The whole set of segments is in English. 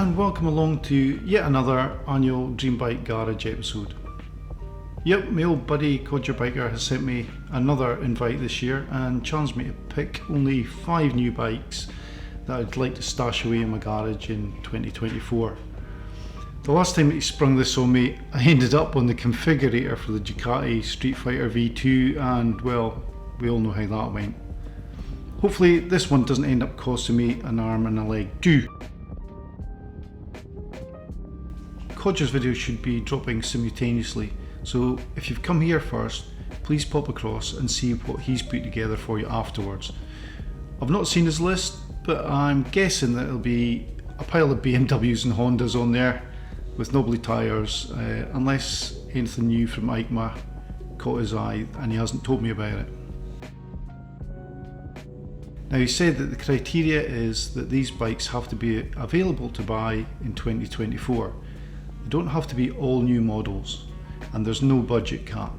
and welcome along to yet another annual Dream Bike Garage episode. Yep, my old buddy Codger Biker has sent me another invite this year and challenged me to pick only 5 new bikes that I'd like to stash away in my garage in 2024. The last time that he sprung this on me, I ended up on the configurator for the Ducati Streetfighter V2 and well, we all know how that went. Hopefully this one doesn't end up costing me an arm and a leg too. Codger's video should be dropping simultaneously, so if you've come here first, please pop across and see what he's put together for you afterwards. I've not seen his list, but I'm guessing that it'll be a pile of BMWs and Hondas on there with knobbly tyres, unless anything new from EICMA caught his eye and he hasn't told me about it. Now, he said that the criteria is that these bikes have to be available to buy in 2024. They don't have to be all new models, and there's no budget cap.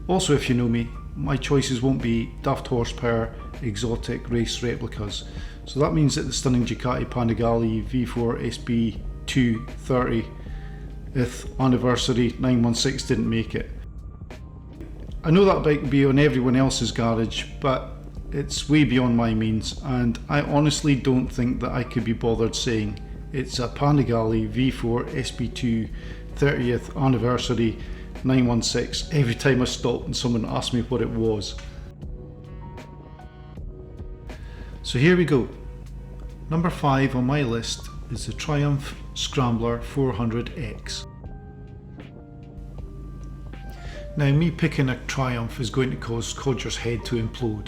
Also, if you know me, my choices won't be daft horsepower exotic race replicas, so that means that the stunning Ducati Panigale V4 SB2 30th anniversary 916 didn't make it. I know that bike will be on everyone else's garage, but it's way beyond my means, and I honestly don't think that I could be bothered saying it's a Panigale V4 SB2 30th anniversary 916 every time I stopped and someone asked me what it was. So here we go. Number 5 on my list is the Triumph Scrambler 400X. Now, me picking a Triumph is going to cause Codger's head to implode.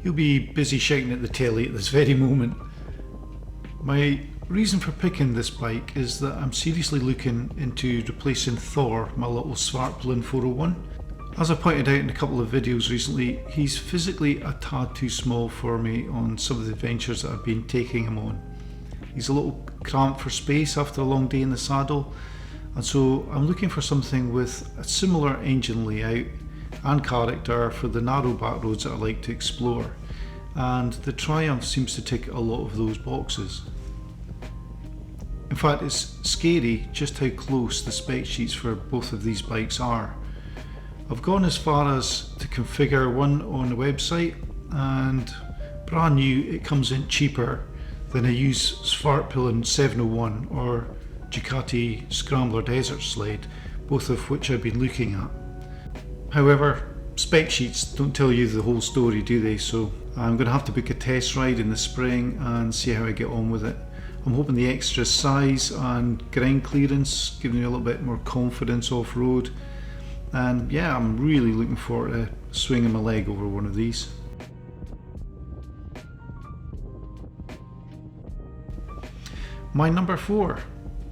He'll be busy shouting at the telly at this very moment. My reason for picking this bike is that I'm seriously looking into replacing tHOR, my little Svartpilen 401. As I pointed out in a couple of videos recently, he's physically a tad too small for me on some of the adventures that I've been taking him on. He's a little cramped for space after a long day in the saddle, and so I'm looking for something with a similar engine layout and character for the narrow back roads that I like to explore, and the Triumph seems to tick a lot of those boxes. In fact, it's scary just how close the spec sheets for both of these bikes are. I've gone as far as to configure one on the website, and brand new it comes in cheaper than a used Svartpilen 701 or Ducati Scrambler Desert Sled, both of which I've been looking at. However, spec sheets don't tell you the whole story, do they? So I'm going to have to book a test ride in the spring and see how I get on with it. I'm hoping the extra size and ground clearance gives me a little bit more confidence off-road, and yeah, I'm really looking forward to swinging my leg over one of these. My number 4,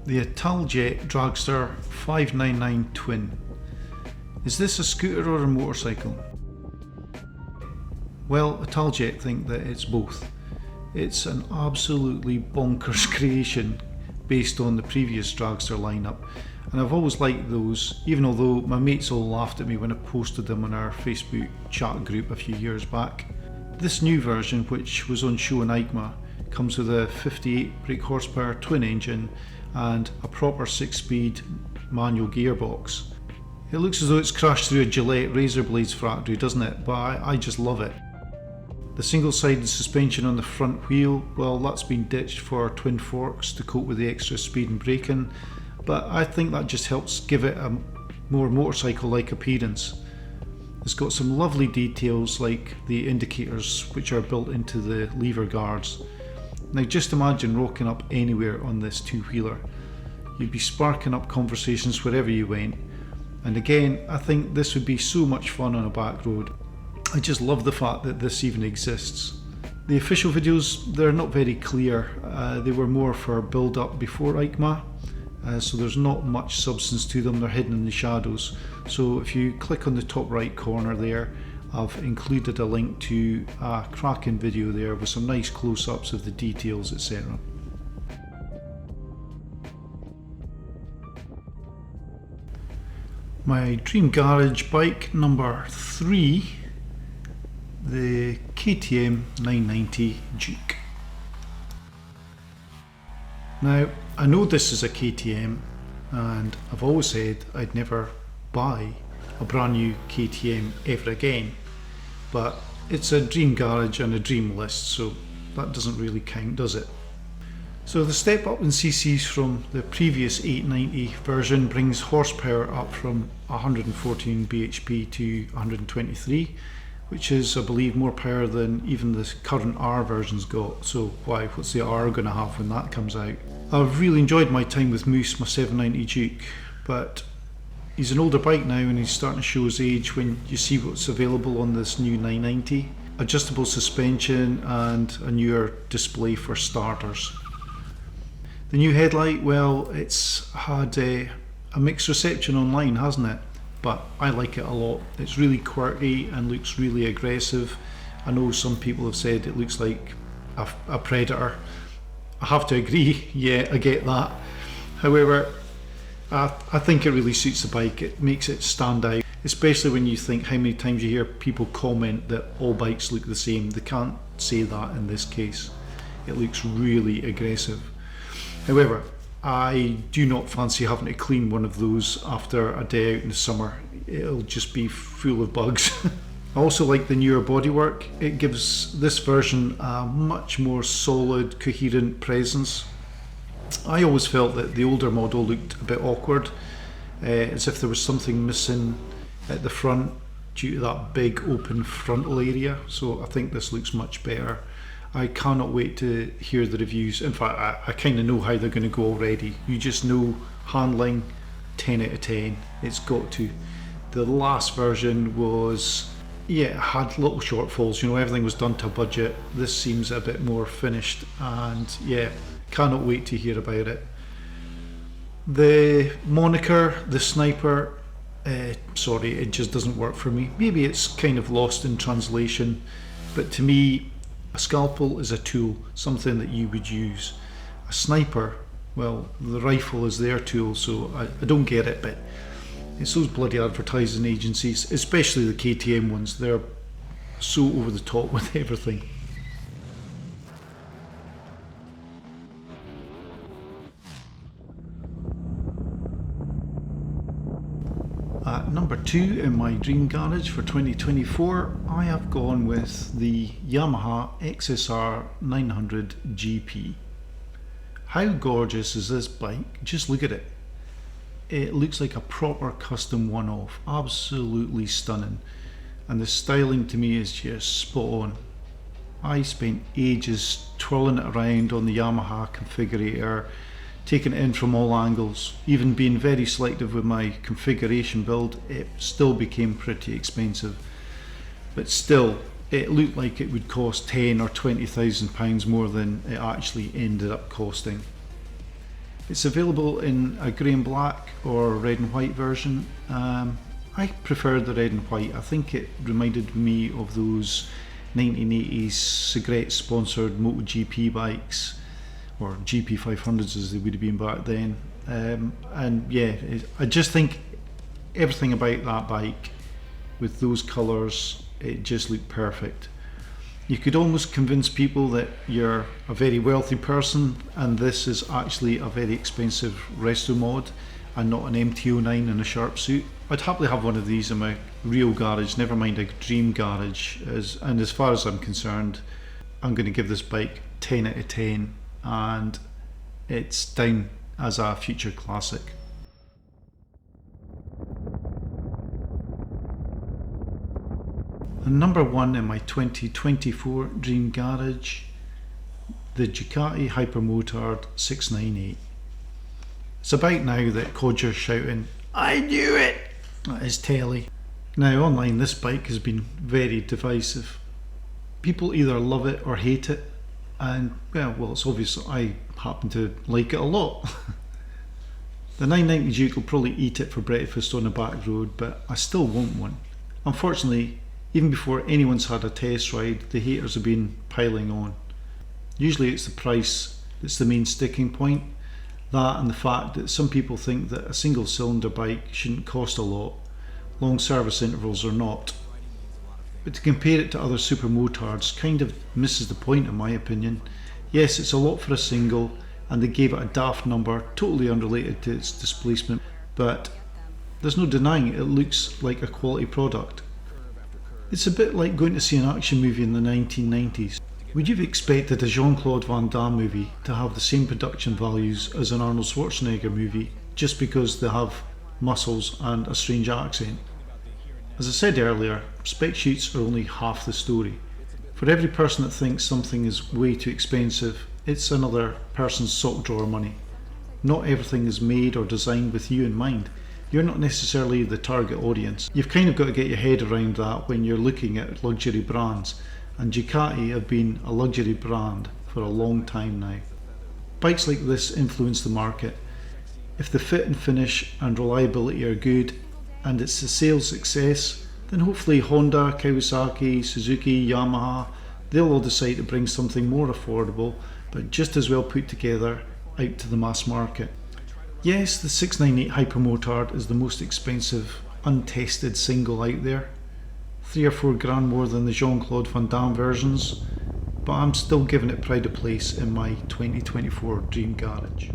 the Italjet Dragster 599 Twin. Is this a scooter or a motorcycle? Well, Italjet think that it's both. It's an absolutely bonkers creation based on the previous Dragster lineup, and I've always liked those, even although my mates all laughed at me when I posted them on our Facebook chat group a few years back. This new version, which was on show in EICMA, comes with a 58 brake horsepower twin engine and a proper 6-speed manual gearbox. It looks as though it's crashed through a Gillette razor blades factory, doesn't it? But I just love it. The single-sided suspension on the front wheel, well, that's been ditched for twin forks to cope with the extra speed and braking, but I think that just helps give it a more motorcycle-like appearance. It's got some lovely details like the indicators which are built into the lever guards. Now just imagine rocking up anywhere on this two-wheeler. You'd be sparking up conversations wherever you went, and again, I think this would be so much fun on a back road. I just love the fact that this even exists. The official videos, they're not very clear. They were more for build-up before EICMA, so there's not much substance to them. They're hidden in the shadows. So if you click on the top right corner there, I've included a link to a cracking video there with some nice close-ups of the details, etc. My dream garage bike number 3, the KTM 990 Duke. Now, I know this is a KTM, and I've always said I'd never buy a brand new KTM ever again, but it's a dream garage and a dream list, so that doesn't really count, does it? So the step up in CCs from the previous 890 version brings horsepower up from 114 bhp to 123, which is, I believe, more power than even the current R version's got. So what's the R going to have when that comes out? I've really enjoyed my time with Moose, my 790 Duke, but he's an older bike now and he's starting to show his age when you see what's available on this new 990. Adjustable suspension and a newer display for starters. The new headlight, well, it's had a mixed reception online, hasn't it? But I like it a lot. It's really quirky and looks really aggressive. I know some people have said it looks like a Predator. I have to agree, yeah, I get that. However, I think it really suits the bike. It makes it stand out, especially when you think how many times you hear people comment that all bikes look the same. They can't say that in this case. It looks really aggressive. However, I do not fancy having to clean one of those after a day out in the summer. It'll just be full of bugs. I also like the newer bodywork. It gives this version a much more solid, coherent presence. I always felt that the older model looked a bit awkward, as if there was something missing at the front due to that big open frontal area, so I think this looks much better. I cannot wait to hear the reviews. In fact, I kind of know how they're going to go already. You just know handling, 10 out of 10. It's got to. The last version was, yeah, it had little shortfalls. You know, everything was done to budget. This seems a bit more finished, and yeah, cannot wait to hear about it. The moniker, the Sniper, sorry, it just doesn't work for me. Maybe it's kind of lost in translation, but to me, a scalpel is a tool, something that you would use. A sniper, well, the rifle is their tool, so I don't get it, but it's those bloody advertising agencies, especially the KTM ones. They're so over the top with everything. At number 2 in my dream garage for 2024, I have gone with the Yamaha XSR 900 GP. How gorgeous is this bike? Just look at it. It looks like a proper custom one-off, absolutely stunning. And the styling to me is just spot on. I spent ages twirling it around on the Yamaha configurator, taking it in from all angles. Even being very selective with my configuration build, it still became pretty expensive. But still, it looked like it would cost 10 or 20,000 pounds more than it actually ended up costing. It's available in a grey and black or red and white version. I prefer the red and white. I think it reminded me of those 1980s cigarette sponsored MotoGP bikes, or GP500s as they would have been back then. And yeah, I just think everything about that bike with those colours, it just looked perfect. You could almost convince people that you're a very wealthy person and this is actually a very expensive resto mod and not an MT09 in a sharp suit. I'd happily have one of these in my real garage, never mind a dream garage. And as far as I'm concerned, I'm going to give this bike 10 out of 10 and it's down as a future classic. And number 1 in my 2024 dream garage, the Ducati Hypermotard 698. It's about now that Codger's shouting, "I knew it!" at his telly. Now online this bike has been very divisive. People either love it or hate it, and well it's obvious I happen to like it a lot. The 990 Duke will probably eat it for breakfast on a back road, but I still want one. Unfortunately, even before anyone's had a test ride, the haters have been piling on. Usually it's the price that's the main sticking point, that and the fact that some people think that a single cylinder bike shouldn't cost a lot, long service intervals or not. But to compare it to other super motards kind of misses the point in my opinion. Yes, it's a lot for a single, and they gave it a daft number totally unrelated to its displacement, but there's no denying it looks like a quality product. It's a bit like going to see an action movie in the 1990s. Would you have expected a Jean-Claude Van Damme movie to have the same production values as an Arnold Schwarzenegger movie just because they have muscles and a strange accent? As I said earlier, spec sheets are only half the story. For every person that thinks something is way too expensive, it's another person's sock drawer money. Not everything is made or designed with you in mind. You're not necessarily the target audience. You've kind of got to get your head around that when you're looking at luxury brands, and Ducati have been a luxury brand for a long time now. Bikes like this influence the market. If the fit and finish and reliability are good, and it's a sales success, then hopefully Honda, Kawasaki, Suzuki, Yamaha, they'll all decide to bring something more affordable, but just as well put together, out to the mass market. Yes, the 698 Hypermotard is the most expensive, untested single out there. 3 or 4 grand more than the Jean-Claude Van Damme versions, but I'm still giving it pride of place in my 2024 dream garage.